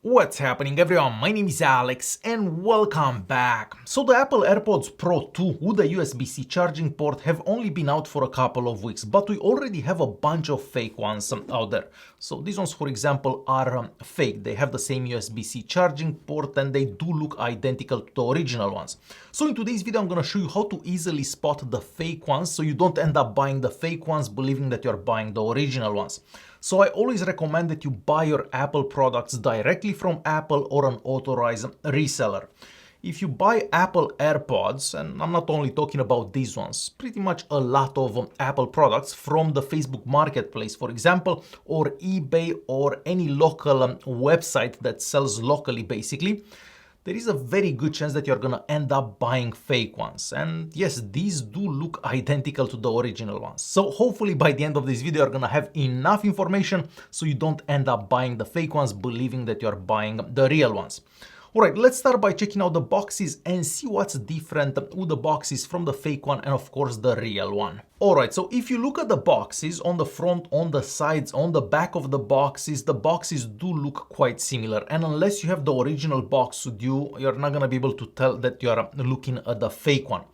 What's happening everyone, my name is Alex and welcome back. So the Apple AirPods Pro 2 with a USB-C charging port have only been out for a couple of weeks, but we already have a bunch of fake ones out there. So these ones, for example, are fake. They have the same USB-C charging port and they do look identical to the original ones. So in today's video I'm gonna show you how to easily spot the fake ones so you don't end up buying the fake ones believing that you're buying the original ones. So I always recommend that you buy your Apple products directly from Apple or an authorized reseller. If you buy Apple AirPods, and I'm not only talking about these ones, pretty much a lot of Apple products from the Facebook Marketplace, for example, or eBay or any local website that sells locally basically, there is a very good chance that you're gonna end up buying fake ones. And yes, these do look identical to the original ones. So hopefully by the end of this video, you're gonna have enough information so you don't end up buying the fake ones, believing that you're buying the real ones. Alright, let's start by checking out the boxes and see what's different with the boxes from the fake one and of course the real one. Alright, so if you look at the boxes on the front, on the sides, on the back of the boxes do look quite similar. And unless you have the original box with you, you're not gonna be able to tell that you're looking at the fake one.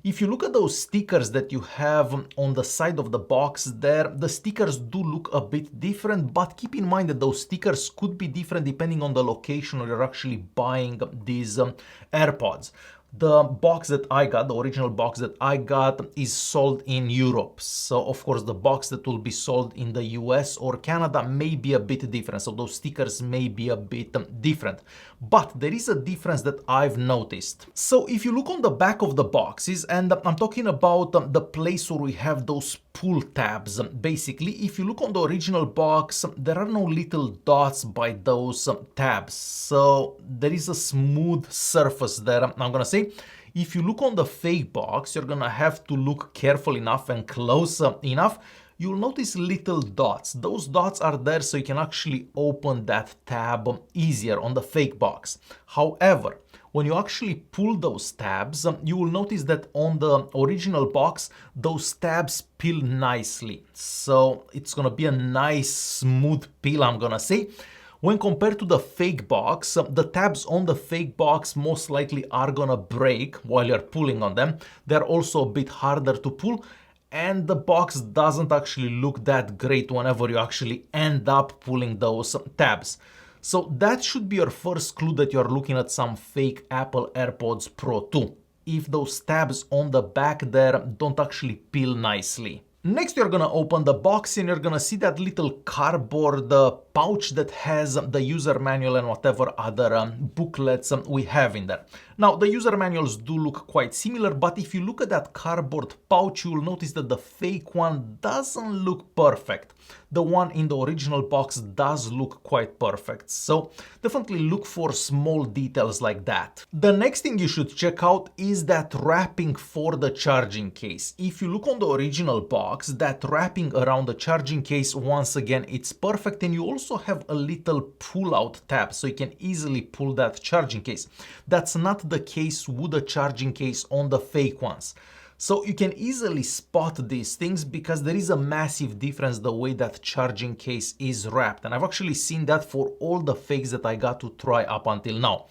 If you look at those stickers that you have on the side of the box there, the stickers do look a bit different, but keep in mind that those stickers could be different depending on the location where you're actually buying these AirPods. The box that I got, the original box that I got, is sold in Europe. So of course the box that will be sold in the US or Canada may be a bit different. So those stickers may be a bit different. But there is a difference that I've noticed. So if you look on the back of the boxes, and I'm talking about the place where we have those pull tabs. Basically, if you look on the original box, there are no little dots by those tabs. So there is a smooth surface there, I'm gonna say. If you look on the fake box, you're gonna have to look careful enough and close enough. You'll notice little dots. Those dots are there so you can actually open that tab easier on the fake box. However, when you actually pull those tabs, you will notice that on the original box, those tabs peel nicely. So it's gonna be a nice smooth peel, I'm gonna say. When compared to the fake box, the tabs on the fake box most likely are gonna break while you're pulling on them. They're also a bit harder to pull, and the box doesn't actually look that great whenever you actually end up pulling those tabs. So that should be your first clue that you're looking at some fake Apple AirPods Pro 2, if those tabs on the back there don't actually peel nicely. Next, you're gonna open the box and you're gonna see that little cardboard pouch that has the user manual and whatever other booklets we have in there. Now, the user manuals do look quite similar, but if you look at that cardboard pouch, you will notice that the fake one doesn't look perfect. The one in the original box does look quite perfect, so definitely look for small details like that. The next thing you should check out is that wrapping for the charging case. If you look on the original box, that wrapping around the charging case, once again, it's perfect, and you also have a little pull-out tab, so you can easily pull that charging case. That's not the case with the charging case on the fake ones. So you can easily spot these things because there is a massive difference the way that charging case is wrapped. And I've actually seen that for all the fakes that I got to try up until now.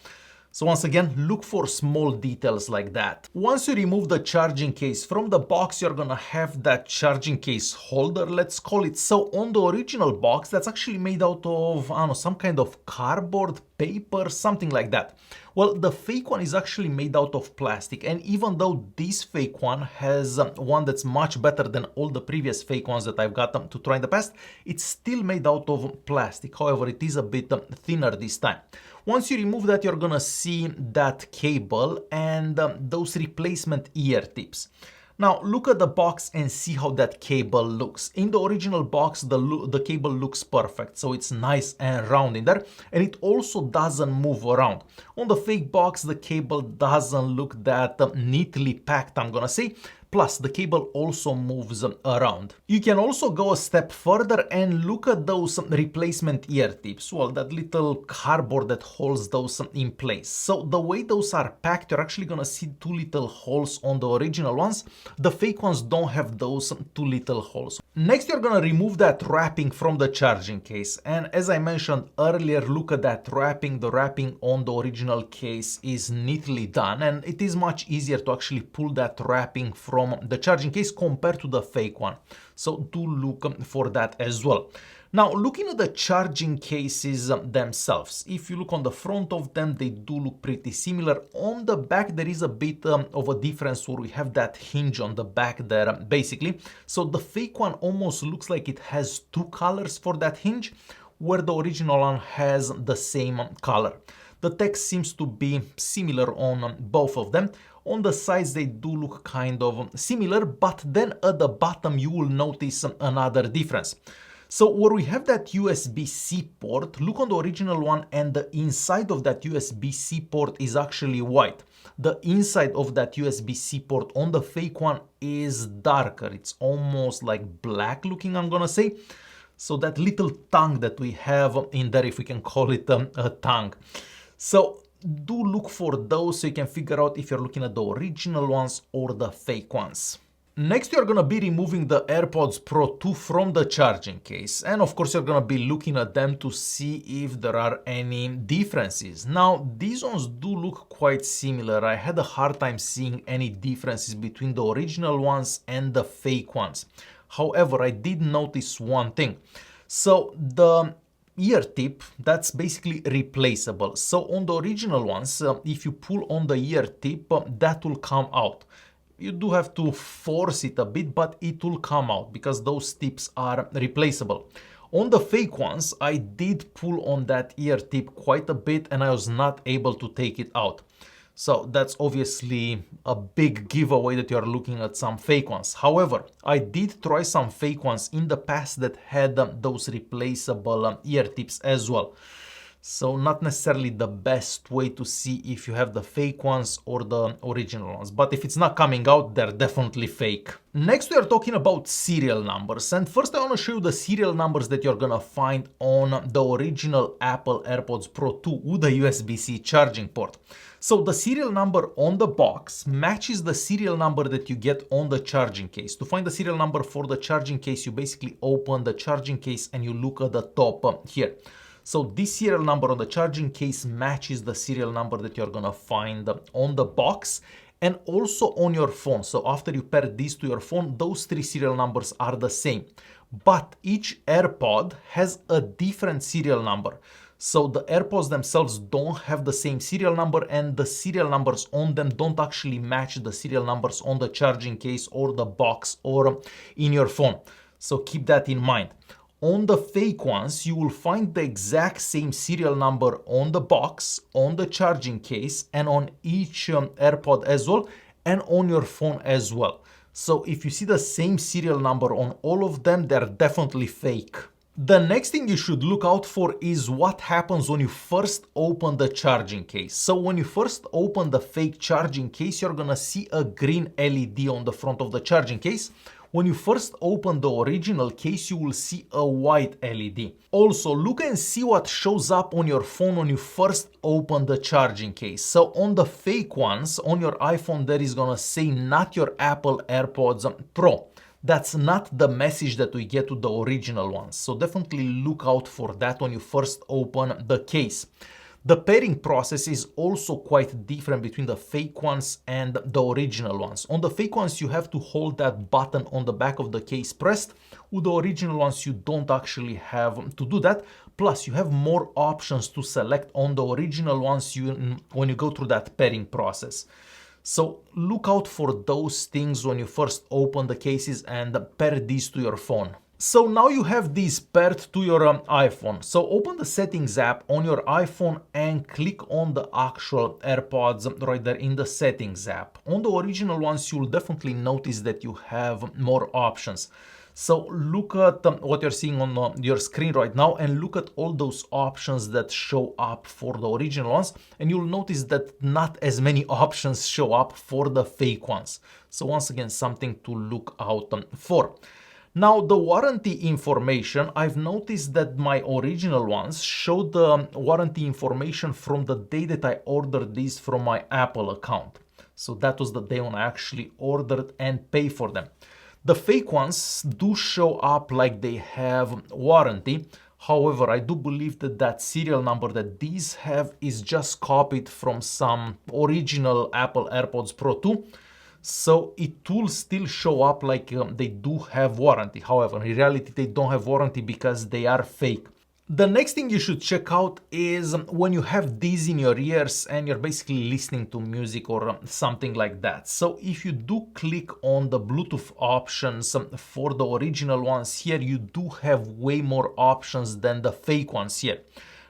So once again, look for small details like that. Once you remove the charging case from the box, you're gonna have that charging case holder, let's call it. So on the original box, that's actually made out of, I don't know, some kind of cardboard, paper, something like that. Well, the fake one is actually made out of plastic, and even though this fake one has one that's much better than all the previous fake ones that I've got to try in the past, it's still made out of plastic. However, it is a bit thinner this time. Once you remove that, you're gonna see that cable and those replacement ear tips. Now look at the box and see how that cable looks. In the original box, the cable looks perfect, so it's nice and round in there, and it also doesn't move around. On the fake box, the cable doesn't look that neatly packed, I'm gonna say. Plus, the cable also moves around. You can also go a step further and look at those replacement ear tips. Well, that little cardboard that holds those in place. So the way those are packed, you're actually gonna see two little holes on the original ones. The fake ones don't have those two little holes. Next, you're gonna remove that wrapping from the charging case. And as I mentioned earlier, look at that wrapping. The wrapping on the original case is neatly done, and it is much easier to actually pull that wrapping from the charging case compared to the fake one. So do look for that as well. Now, looking at the charging cases themselves, if you look on the front of them, they do look pretty similar. On the back, there is a bit of a difference where we have that hinge on the back there, basically. So the fake one almost looks like it has two colors for that hinge, where the original one has the same color. The text seems to be similar on both of them. On the sides, they do look kind of similar, but then at the bottom, you will notice another difference. So where we have that USB-C port, look on the original one, and the inside of that USB-C port is actually white. The inside of that USB-C port on the fake one is darker. It's almost like black looking, I'm gonna say. So that little tongue that we have in there, if we can call it a tongue. So do look for those so you can figure out if you're looking at the original ones or the fake ones. Next, you're gonna be removing the AirPods Pro 2 from the charging case. And of course, you're gonna be looking at them to see if there are any differences. Now, these ones do look quite similar. I had a hard time seeing any differences between the original ones and the fake ones. However, I did notice one thing. So the ear tip, that's basically replaceable. So on the original ones, if you pull on the ear tip, that will come out. You do have to force it a bit, but it will come out because those tips are replaceable. On the fake ones, I did pull on that ear tip quite a bit and I was not able to take it out. So that's obviously a big giveaway that you're looking at some fake ones. However, I did try some fake ones in the past that had those replaceable ear tips as well. So not necessarily the best way to see if you have the fake ones or the original ones. But if it's not coming out, they're definitely fake. Next, we are talking about serial numbers. And first, I want to show you the serial numbers that you're gonna find on the original Apple AirPods Pro 2 with the USB-C charging port. So the serial number on the box matches the serial number that you get on the charging case. To find the serial number for the charging case, you basically open the charging case and you look at the top here. So this serial number on the charging case matches the serial number that you're gonna find on the box and also on your phone. So after you pair these to your phone, those three serial numbers are the same. But each AirPod has a different serial number. So the AirPods themselves don't have the same serial number and the serial numbers on them don't actually match the serial numbers on the charging case or the box or in your phone. So keep that in mind. On the fake ones, you will find the exact same serial number on the box, on the charging case, and on each AirPod as well, and on your phone as well. So if you see the same serial number on all of them, they're definitely fake. The next thing you should look out for is what happens when you first open the charging case. So when you first open the fake charging case, you're gonna see a green LED on the front of the charging case. When you first open the original case, you will see a white LED. Also, look and see what shows up on your phone when you first open the charging case. So on the fake ones, on your iPhone, there is gonna say not your Apple AirPods Pro. That's not the message that we get with the original ones. So definitely look out for that when you first open the case. The pairing process is also quite different between the fake ones and the original ones. On the fake ones, you have to hold that button on the back of the case pressed. With the original ones, you don't actually have to do that. Plus, you have more options to select on the original ones when you go through that pairing process. So look out for those things when you first open the cases and pair these to your phone. So now you have these paired to your iPhone. So open the settings app on your iPhone and click on the actual AirPods right there in the settings app. On the original ones, you'll definitely notice that you have more options. So look at what you're seeing on your screen right now and look at all those options that show up for the original ones, and you'll notice that not as many options show up for the fake ones. So once again, something to look out for. Now, the warranty information, I've noticed that my original ones show the warranty information from the day that I ordered these from my Apple account. So that was the day when I actually ordered and paid for them. The fake ones do show up like they have warranty. However, I do believe that that serial number that these have is just copied from some original Apple AirPods Pro 2. So it will still show up like they do have warranty. However, in reality, they don't have warranty because they are fake. The next thing you should check out is when you have these in your ears and you're basically listening to music or something like that. So if you do click on the Bluetooth options for the original ones here, you do have way more options than the fake ones here.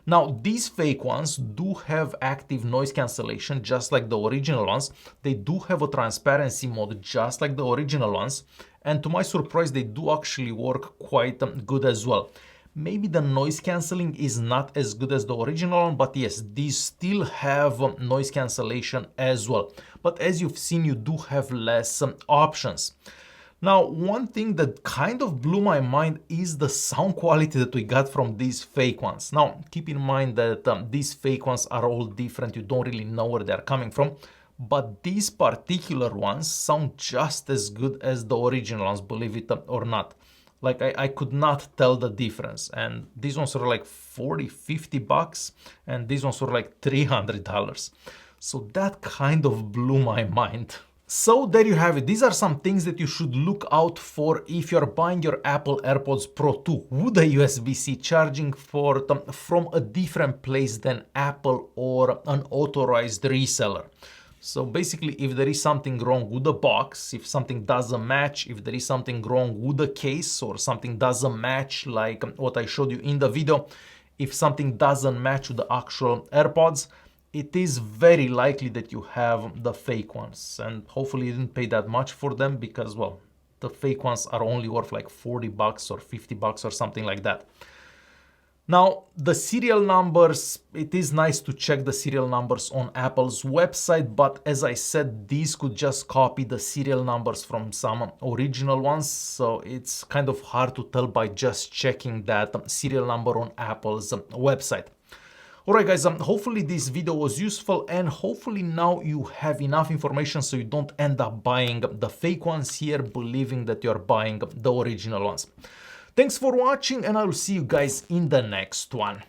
Now, these fake ones do have active noise cancellation, just like the original ones. They do have a transparency mode, just like the original ones. And to my surprise, they do actually work quite good as well. Maybe the noise cancelling is not as good as the original one, but yes, these still have noise cancellation as well. But as you've seen, you do have less options. Now, one thing that kind of blew my mind is the sound quality that we got from these fake ones. Now, keep in mind that these fake ones are all different. You don't really know where they're coming from. But these particular ones sound just as good as the original ones, believe it or not. Like I could not tell the difference. And these ones are like 40, 50 bucks. And these ones were like $300. So that kind of blew my mind. So there you have it. These are some things that you should look out for if you're buying your Apple AirPods Pro 2 with a USB-C charging port from a different place than Apple or an authorized reseller. So basically, if there is something wrong with the box, if something doesn't match, if there is something wrong with the case or something doesn't match like what I showed you in the video, if something doesn't match with the actual AirPods, it is very likely that you have the fake ones. And hopefully you didn't pay that much for them because, well, the fake ones are only worth like 40 bucks or 50 bucks or something like that. Now, the serial numbers, it is nice to check the serial numbers on Apple's website, but as I said, these could just copy the serial numbers from some original ones, so it's kind of hard to tell by just checking that serial number on Apple's website. Alright guys, hopefully this video was useful and hopefully now you have enough information so you don't end up buying the fake ones here, believing that you're buying the original ones. Thanks for watching and I will see you guys in the next one.